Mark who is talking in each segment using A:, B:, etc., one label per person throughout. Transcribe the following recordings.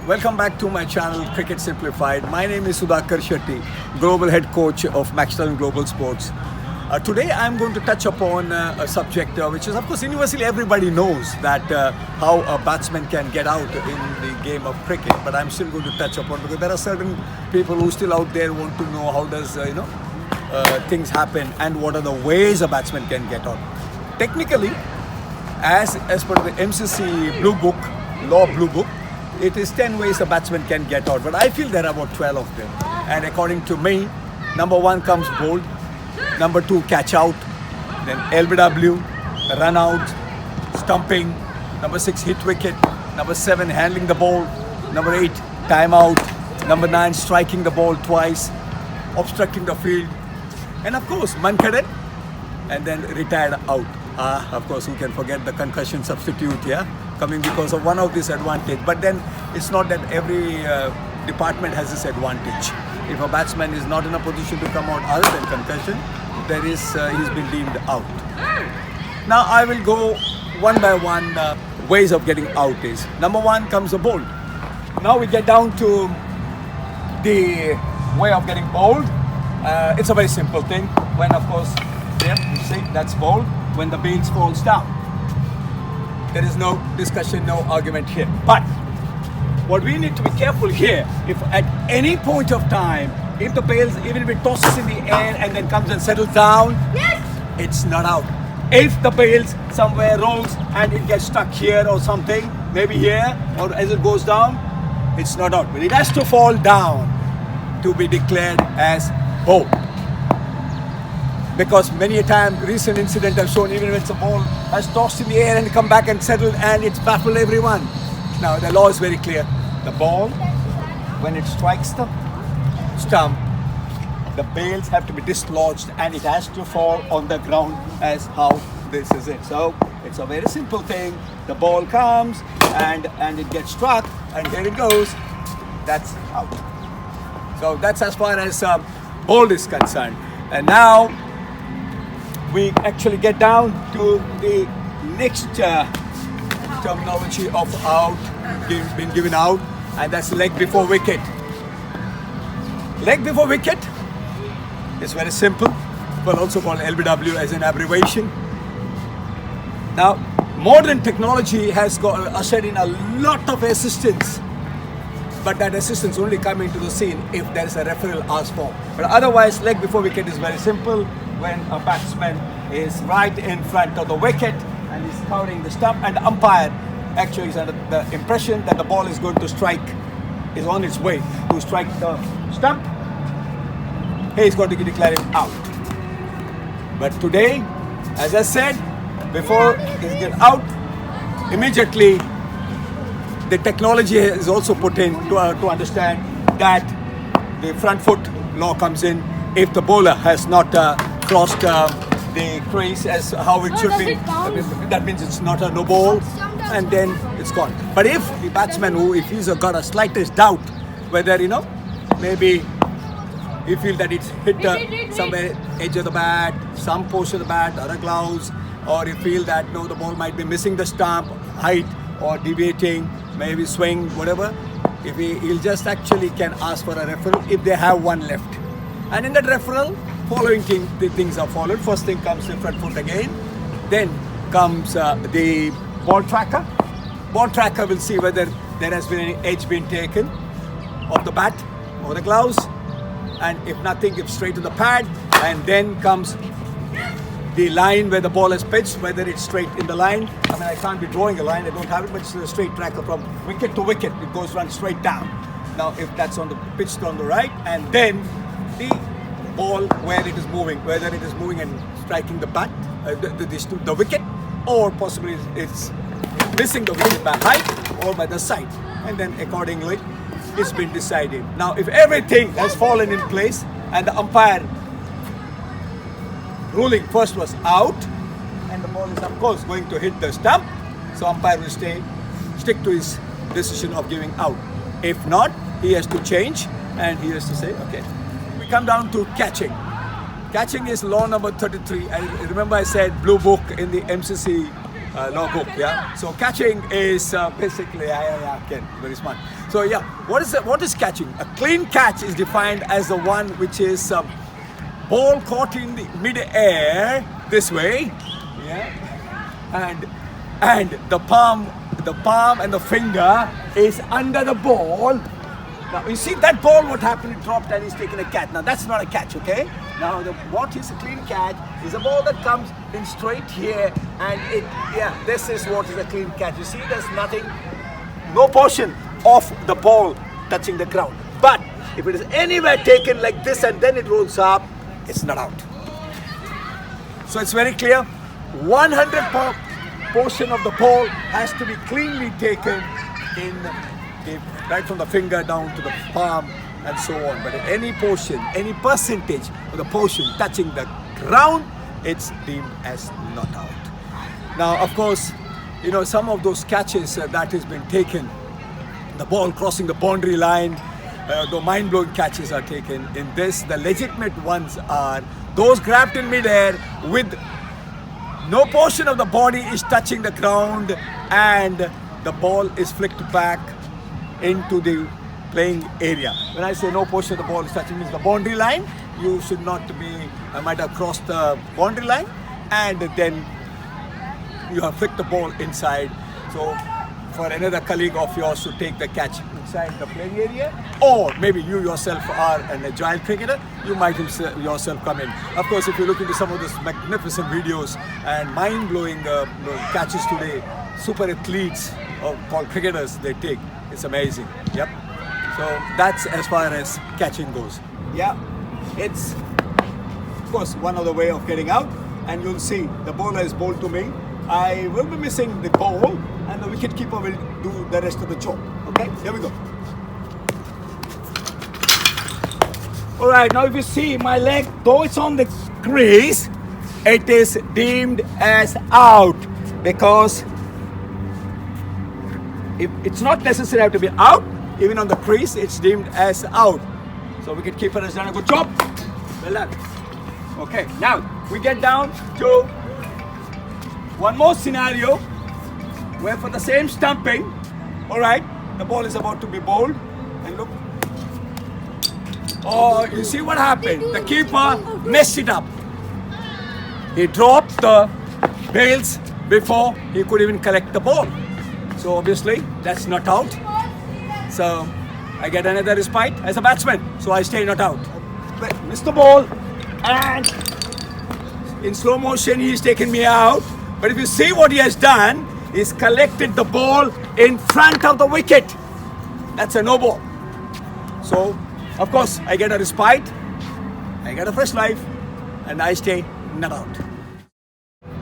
A: Welcome back to my channel Cricket Simplified. My name is Sudhakar Shetty, Global Head Coach of Maxtalent Global Sports. Today I'm going to touch upon a subject which is, of course, universally everybody knows that how a batsman can get out in the game of cricket, but I'm still going to touch upon because there are certain people who still out there want to know how does things happen and what are the ways a batsman can get out. Technically, as per the MCC Blue Book, Law Blue Book, it is 10 ways a batsman can get out, but I feel there are about 12 of them. And according to me, number 1 comes bowled, number 2 catch out, then LBW, run out, stumping, number 6 hit wicket, number 7 handling the ball, number 8 time out, number 9 striking the ball twice, obstructing the field, and of course Mankaded, and then retired out. Of course, who can forget the concussion substitute, coming because of one of this advantage. But then it's not that every department has this advantage. If a batsman is not in a position to come out other than concussion, he's been deemed out. Now I will go one by one ways of getting out is. Number 1 comes the bowled. Now we get down to the way of getting bowled. It's a very simple thing. When, of course, you see, that's bowled. When the bails falls down, there is no discussion, no argument here. But what we need to be careful here, if at any point of time, if the bails, even if it tosses in the air and then comes and settles down, it's not out. If the bails somewhere rolls and it gets stuck here or something, maybe here, or as it goes down, it's not out. But it has to fall down to be declared as bowled. Because many a time, recent incident have shown, even when the ball has tossed in the air and come back and settled, and it's baffled everyone. Now the law is very clear. The ball, when it strikes the stump, the bails have to be dislodged and it has to fall on the ground, as how this is it. So it's a very simple thing. The ball comes and it gets struck, and here it goes. That's out. So that's as far as bowled is concerned. And now we actually get down to the next terminology of out, been given out, and that's leg before wicket. Leg before wicket is very simple, but also called LBW as an abbreviation. Now, modern technology has ushered in a lot of assistance, but that assistance only come into the scene if there is a referral asked for. But otherwise, leg before wicket is very simple. When a batsman is right in front of the wicket and is covering the stump, and the umpire actually is under the impression that the ball is going to strike, is on its way to strike the stump, he is going to declare it out. But today, as I said, before it gets out, immediately the technology is also put in to understand that the front foot law comes in if the bowler has not crossed the crease as how it should be. That means it's not a no ball, and then it's gone. But if the batsman if he's got a slightest doubt whether maybe he feels that it's hit somewhere edge of the bat, some portion of the bat, other gloves, or he feel that no, the ball might be missing the stump height or deviating, maybe swing, whatever, if he'll just actually can ask for a referral if they have one left. And in that referral, following things are followed. First thing comes the front foot again. Then comes the ball tracker. Ball tracker will see whether there has been any edge being taken of the bat or the gloves. And if nothing, give straight to the pad. And then comes the line where the ball is pitched, whether it's straight in the line. I mean, I can't be drawing a line, I don't have it, but it's a straight tracker from wicket to wicket. It goes run straight down. Now, if that's on the pitched on the right, and then the ball where it is moving, whether it is moving and striking the bat, the wicket, or possibly it's missing the wicket by height or by the side, and then accordingly it's been decided. Now, if everything has fallen in place and the umpire ruling first was out, and the ball is of course going to hit the stump, so umpire will stick to his decision of giving out. If not, he has to change and he has to say, okay. We come down to catching. Catching is law number 33. I remember I said blue book in the MCC logbook. Yeah. So catching is basically, again, very smart. So yeah, what is catching? A clean catch is defined as the one which is ball caught in the mid-air this way, yeah, and the palm and the finger is under the ball. Now you see that ball, what happened, it dropped and he's taken a catch. Now that's not a catch, okay? Now what is a clean catch is a ball that comes in straight here, and this is what is a clean catch. You see, there's nothing, no portion of the ball touching the ground. But if it is anywhere taken like this and then it rolls up, it's not out. So it's very clear, 100 portion of the ball has to be cleanly taken right from the finger down to the palm and so on. But any portion, any percentage of the portion touching the ground, it's deemed as not out. Now, of course, you know, some of those catches that has been taken, the ball crossing the boundary line, the mind-blowing catches are taken. In this, the legitimate ones are those grabbed in mid-air with no portion of the body is touching the ground and the ball is flicked back into the playing area. When I say no portion of the ball is touching, means the boundary line. You should not be, might have crossed the boundary line and then you have flicked the ball inside. So for another colleague of yours to take the catch inside the playing area, or maybe you yourself are an agile cricketer, you might yourself come in. Of course, if you look into some of those magnificent videos and mind-blowing catches today, super athletes called cricketers, they take, it's amazing. Yep. So that's as far as catching goes. Yeah, it's of course one other way of getting out, and you'll see the bowler is bowled to me. I will be missing the ball and the wicket keeper will do the rest of the job. Okay, here we go. Alright, now if you see my leg, though it's on the crease, it is deemed as out, because if it's not necessary to be out, even on the crease, it's deemed as out. So wicket keeper has done a good job. Well done. Okay, now we get down to one more scenario where for the same stumping, alright, the ball is about to be bowled, and look. Oh, you see what happened? The keeper messed it up. He dropped the bails before he could even collect the ball. So obviously, that's not out. So I get another respite as a batsman. So I stay not out. Missed the ball, and in slow motion he's taken me out. But if you see what he has done, he's collected the ball in front of the wicket. That's a no ball. So, of course, I get a respite, I get a fresh life, and I stay not out.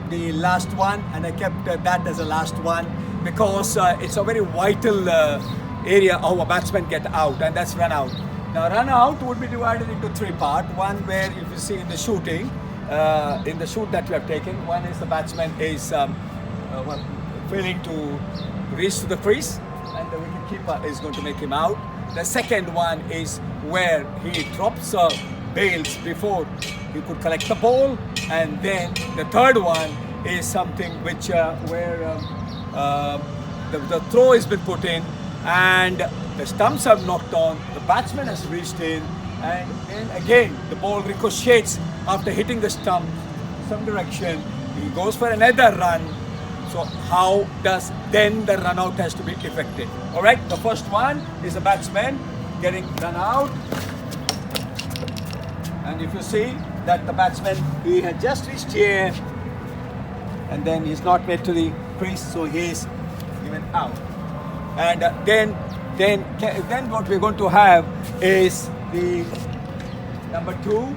A: The last one, and I kept that as the last one because it's a very vital area how a batsman get out, and that's run out. Now, run out would be divided into three parts. One where, if you see in the shooting, in the shoot that we have taken, one is the batsman is failing to reach to the crease and the wicket keeper is going to make him out. The second one is where he drops bails before he could collect the ball, and then the third one is something which where the throw has been put in and the stumps have knocked on, the batsman has reached in, and then again the ball ricochets after hitting the stump some direction, he goes for another run. So how does then the run out has to be effected? Alright, the first one is the batsman getting run out, and if you see that the batsman, he had just reached here and then he's not made to the crease, so he is given out. And then what we're going to have is the number 2.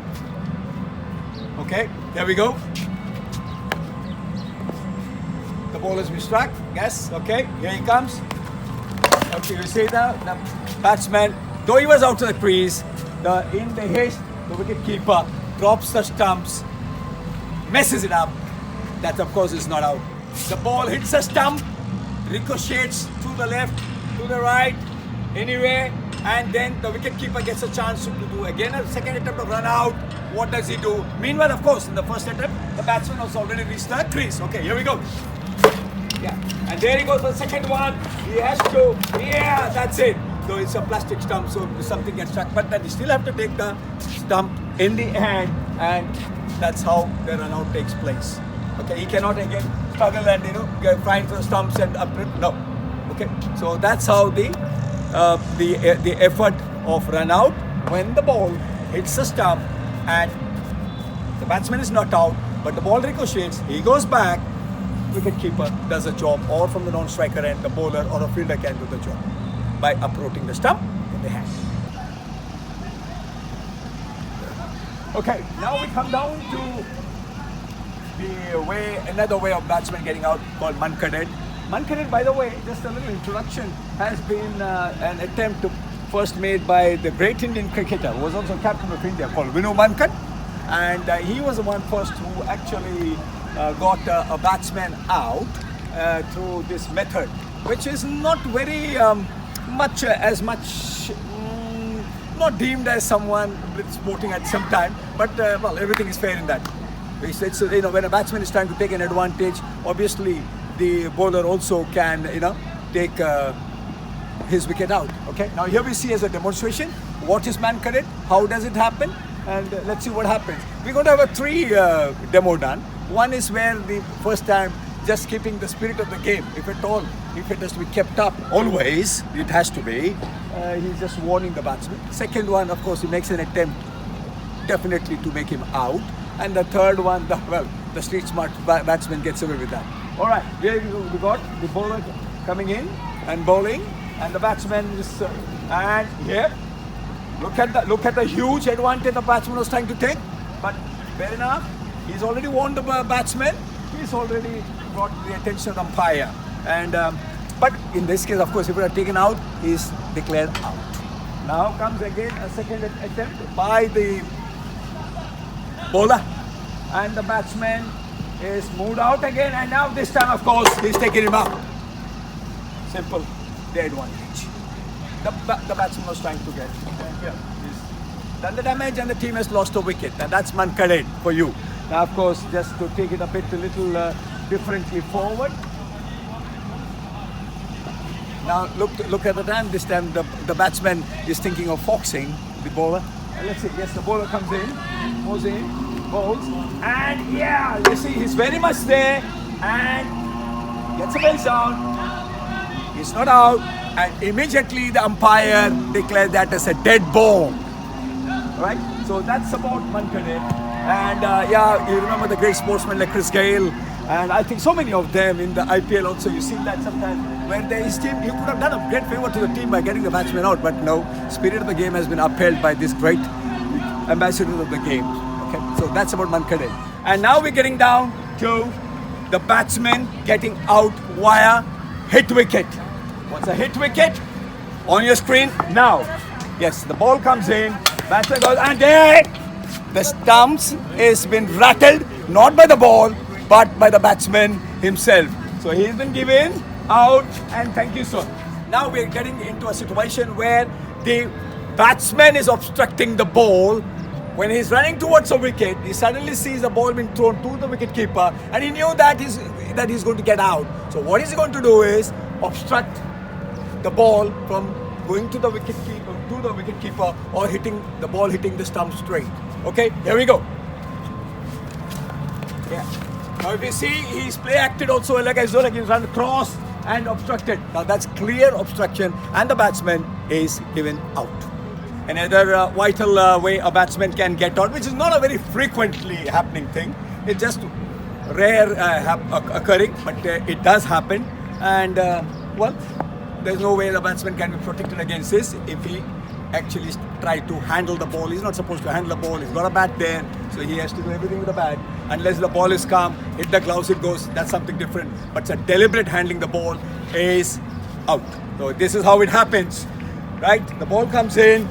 A: Okay, there we go. The ball has been struck. Yes, okay, here he comes. Okay, you see the batsman, though he was out of the crease, in the haste, the wicket keeper drops the stumps, messes it up. That, of course, is not out. The ball hits a stump, ricochets to the left, to the right, anyway, and then the wicket keeper gets a chance to do again a second attempt of run out. What does he do? Meanwhile, of course, in the first attempt, the batsman has already reached the crease. Okay, here we go. Yeah. And there he goes for the second one. He has to, yeah, that's it. So it's a plastic stump, so something gets stuck. But then you still have to take the stump in the hand, and that's how the run out takes place. Okay, he cannot again struggle and find the stumps and uproot. No. Okay, so that's how the effort of run out when the ball hits the stump and the batsman is not out, but the ball ricochets. He goes back. Wicket keeper does a job, or from the non-striker end, the bowler or a fielder can do the job by uprooting the stump in the hand. Okay, now we come down to another way of batsman getting out called Mankaded. Mankaded, by the way, just a little introduction, has been an attempt first made by the great Indian cricketer who was also captain of India called Vinu Mankad, and he was the one first who actually got a batsman out through this method, which is not very much not deemed as someone sporting at some time, but well, everything is fair in that. It's when a batsman is trying to take an advantage, obviously the bowler also can take his wicket out. Okay, now here we see as a demonstration what is Mankaded, how does it happen, and let's see what happens. We're going to have a 3 demo done. One is where the first time just keeping the spirit of the game, if it has to be kept up always, it has to be. He's just warning the batsman. Second one, of course, he makes an attempt definitely to make him out. And the third one, the street smart batsman gets away with that. All right, here we got the bowler coming in and bowling, and the batsman is and here, look at the huge advantage the batsman was trying to take. But fair enough, he's already warned the batsman. He's already got the attention of the umpire. And but in this case, of course, if it are taken out, he's declared out. Now comes again a second attempt by the bowler, and the batsman is moved out again, and now this time, of course, he's taking him out. Simple, the advantage. The batsman was trying to get. Here, he's done the damage, and the team has lost a wicket, and that's Mankaded for you. Now, of course, just to take it a little differently forward. Now look at the time. This time the batsman is thinking of foxing the bowler. And let's see. Yes, the bowler comes in, goes in, bowls, and yeah, you see he's very much there and gets a base down. He's not out, and immediately the umpire declared that as a dead ball. Right. So that's about Mankaded. And yeah, you remember the great sportsmen like Chris Gayle, and I think so many of them in the IPL also. You see that sometimes where his team, he could have done a great favor to the team by getting the batsman out, but no, spirit of the game has been upheld by this great ambassador of the game. Okay, so that's about Mankaded. And now we're getting down to the batsman getting out via hit wicket. What's a hit wicket? On your screen now. Yes, the ball comes in, batsman goes, and there the stumps is been rattled, not by the ball, but by the batsman himself. So he's been given out, and thank you, sir. Now we're getting into a situation where the batsman is obstructing the ball. When he's running towards a wicket, he suddenly sees the ball being thrown to the wicket keeper, and he knew that he's going to get out. So what he's going to do is obstruct the ball from going to the wicket keeper or hitting the stump straight. Okay, here we go. Yeah. Now if you see, he's play acted also like he's run across and obstructed. Now that's clear obstruction, and the batsman is given out. Another vital way a batsman can get out, which is not a very frequently happening thing. It's just rare occurring, but it does happen. And well, there's no way the batsman can be protected against this if he actually try to handle the ball. He's not supposed to handle the ball. He's got a bat there, so he has to do everything with the bat. Unless the ball is calm, hit the gloves, it goes. That's something different. But a deliberate handling the ball is out. So this is how it happens, right? The ball comes in,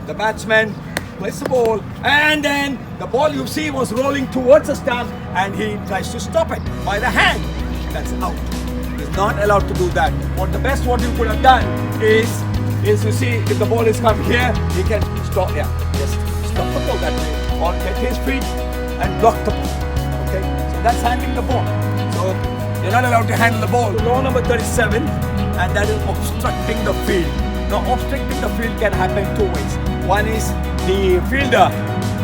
A: the batsman plays the ball, and then the ball you see was rolling towards the stump, and he tries to stop it by the hand. That's out. He's not allowed to do that. What you could have done is you see, if the ball is come here, he can stop. Yeah, just stop the ball that way, or get his feet and block the ball. Okay, so that's handling the ball. So You're not allowed to handle the ball. Law number 37, and that is obstructing the field. Now, obstructing the field can happen two ways. One is the fielder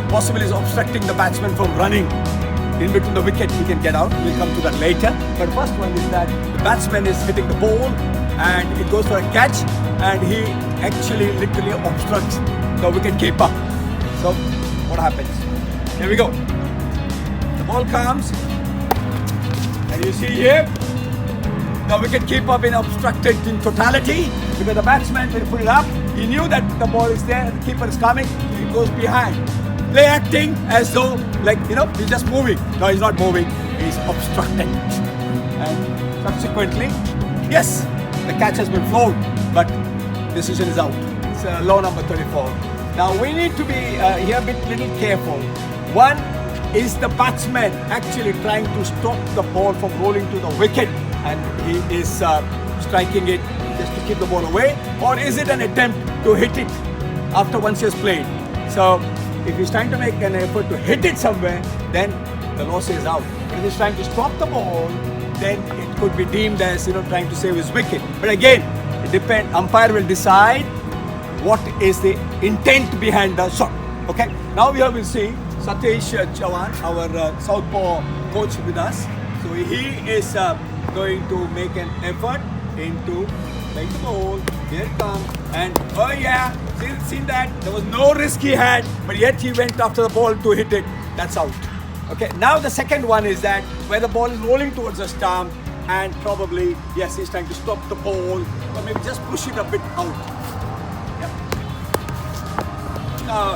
A: possibly is obstructing the batsman from running in between the wicket. He can get out. We'll come to that later. But first one is that the batsman is hitting the ball and it goes for a catch, and he actually literally obstructs the wicket keeper. So, what happens? Here we go. The ball comes, and you see here, the wicket keeper been obstructed in totality because the batsman, when he put it up, he knew that the ball is there and the keeper is coming, so he goes behind. Play acting as though, like, he's just moving. No, he's not moving, he's obstructing. And subsequently, yes, the catch has been flown, but decision is out. It's law number 34. Now we need to be here a bit little careful. One is the batsman actually trying to stop the ball from rolling to the wicket, and he is striking it just to keep the ball away, or is it an attempt to hit it after once he has played? So if he's trying to make an effort to hit it somewhere, then the law says out. If he's trying to stop the ball, then it could be deemed as trying to save his wicket. But again, it depends. Umpire will decide what is the intent behind the shot. Okay. Now we will see Satish Chavan, our southpaw coach, with us. So he is going to make an effort into playing the ball. Here it comes, and oh yeah, seen that there was no risk he had, but yet he went after the ball to hit it. That's out. Okay, now the second one is that where the ball is rolling towards the stump, and probably, yes, he's trying to stop the ball, or maybe just push it a bit out. Yeah.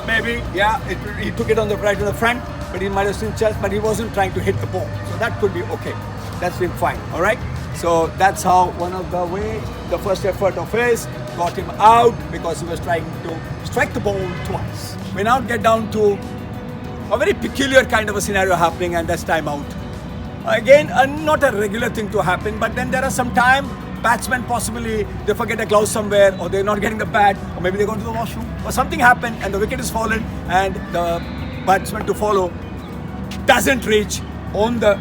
A: Maybe, yeah, he took it on the right to the front, but he might have seen chest, but he wasn't trying to hit the ball. So that could be okay. That's been fine, all right? So that's how one of the way, the first effort of his got him out because he was trying to strike the ball twice. We now get down to a very peculiar kind of a scenario happening, and that's time out. Again, not a regular thing to happen, but then there are some time batsmen possibly they forget a glove somewhere, or they're not getting the bat, or maybe they go to the washroom, or something happened and the wicket is fallen, and the batsman to follow doesn't reach on the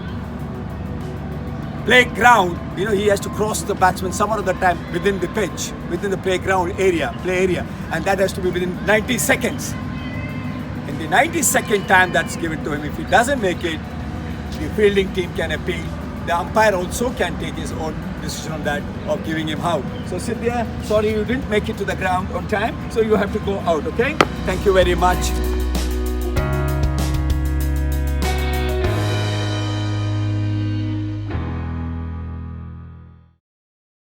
A: playground. He has to cross the batsman some of the time within the pitch, within the playground area, play area, and that has to be within 90 seconds. In the 92nd time that's given to him, if he doesn't make it, the fielding team can appeal. The umpire also can take his own decision on that of giving him out. So Cynthia, sorry you didn't make it to the ground on time, so you have to go out, okay? Thank you very much.